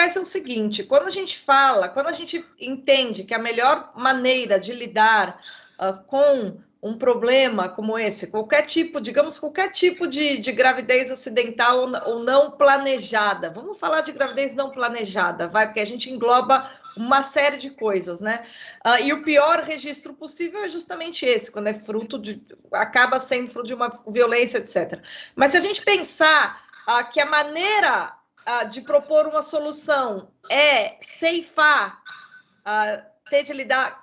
acontece é o seguinte, quando a gente entende que a melhor maneira de lidar com um problema como esse, qualquer tipo de gravidez acidental ou não planejada, vamos falar de gravidez não planejada, porque a gente engloba uma série de coisas, né? E o pior registro possível é justamente esse, quando acaba sendo fruto de uma violência, etc. Mas se a gente pensar que a maneira de propor uma solução é ceifar,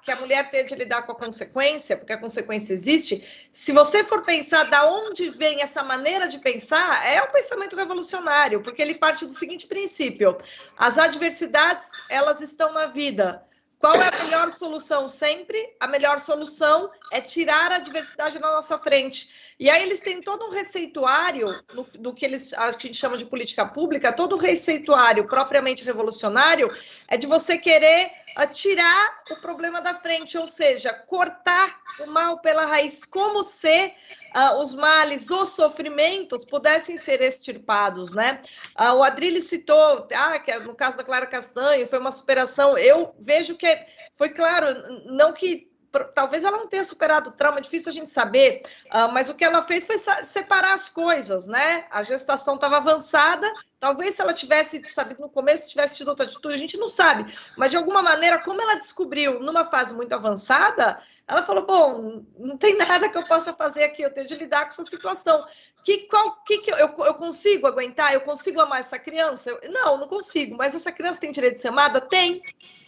que a mulher tem de lidar com a consequência, porque a consequência existe. Se você for pensar da onde vem essa maneira de pensar, é o pensamento revolucionário, porque ele parte do seguinte princípio: as adversidades, elas estão na vida. Qual é a melhor solução sempre? A melhor solução é tirar a adversidade na nossa frente. E aí eles têm todo um receituário do que a gente chama de política pública, todo o receituário propriamente revolucionário é de você querer tirar o problema da frente, ou seja, cortar o mal pela raiz, como se os males, os sofrimentos pudessem ser extirpados, né? O Adrilles citou, que no caso da Clara Castanho foi uma superação. Eu vejo que foi claro, não que talvez ela não tenha superado o trauma, é difícil a gente saber, mas o que ela fez foi separar as coisas, né? A gestação estava avançada, talvez se ela tivesse sabido no começo, tivesse tido outra atitude, a gente não sabe, mas de alguma maneira, como ela descobriu numa fase muito avançada, ela falou, bom, não tem nada que eu possa fazer aqui, eu tenho de lidar com essa situação. Eu consigo aguentar? Eu consigo amar essa criança? Não consigo, mas essa criança tem direito de ser amada? Tem.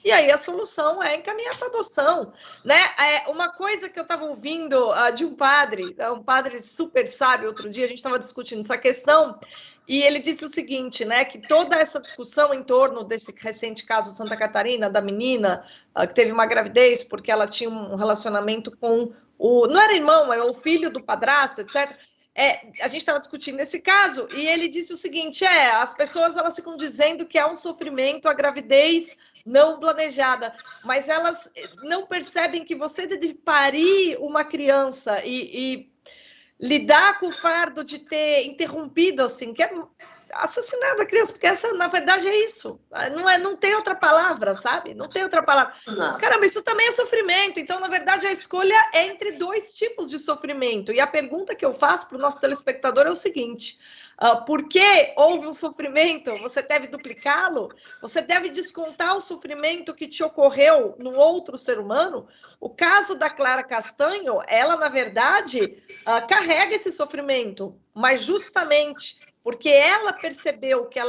E aí a solução é encaminhar para adoção, né? Uma coisa que eu estava ouvindo de um padre super sábio outro dia, a gente estava discutindo essa questão, e ele disse o seguinte, né? Que toda essa discussão em torno desse recente caso de Santa Catarina, da menina que teve uma gravidez porque ela tinha um relacionamento com não era irmão, é o filho do padrasto, etc. A gente estava discutindo esse caso, e ele disse o seguinte, as pessoas elas ficam dizendo que é um sofrimento a gravidez não planejada, mas elas não percebem que você deve parir uma criança e lidar com o fardo de ter interrompido, assim, que é assassinado a criança, porque essa, na verdade, é isso. Não tem outra palavra, sabe? Não tem outra palavra. Não. Caramba, isso também é sofrimento. Então, na verdade, a escolha é entre dois tipos de sofrimento. E a pergunta que eu faço para o nosso telespectador é o seguinte: porque houve um sofrimento, você deve duplicá-lo? Você deve descontar o sofrimento que te ocorreu no outro ser humano? O caso da Clara Castanho, ela, na verdade, carrega esse sofrimento, mas justamente porque ela percebeu que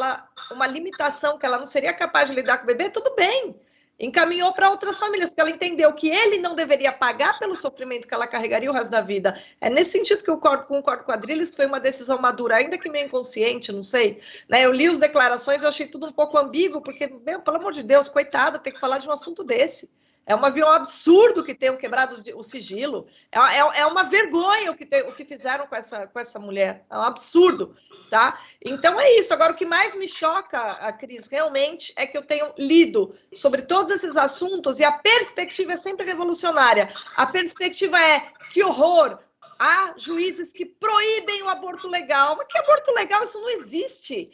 uma limitação, que ela não seria capaz de lidar com o bebê, tudo bem. Encaminhou para outras famílias, porque ela entendeu que ele não deveria pagar pelo sofrimento que ela carregaria o resto da vida. É nesse sentido que eu concordo com a Adrilles, foi uma decisão madura, ainda que meio inconsciente, não sei. Né? Eu li as declarações, eu achei tudo um pouco ambíguo, porque, pelo amor de Deus, coitada, tem que falar de um assunto desse. É um absurdo que tenham quebrado o sigilo. É uma vergonha o que fizeram com essa mulher. É um absurdo, tá? Então é isso. Agora, o que mais me choca, Cris, realmente, é que eu tenho lido sobre todos esses assuntos e a perspectiva é sempre revolucionária. A perspectiva é: que horror! Há juízes que proíbem o aborto legal. Mas que aborto legal? Isso não existe.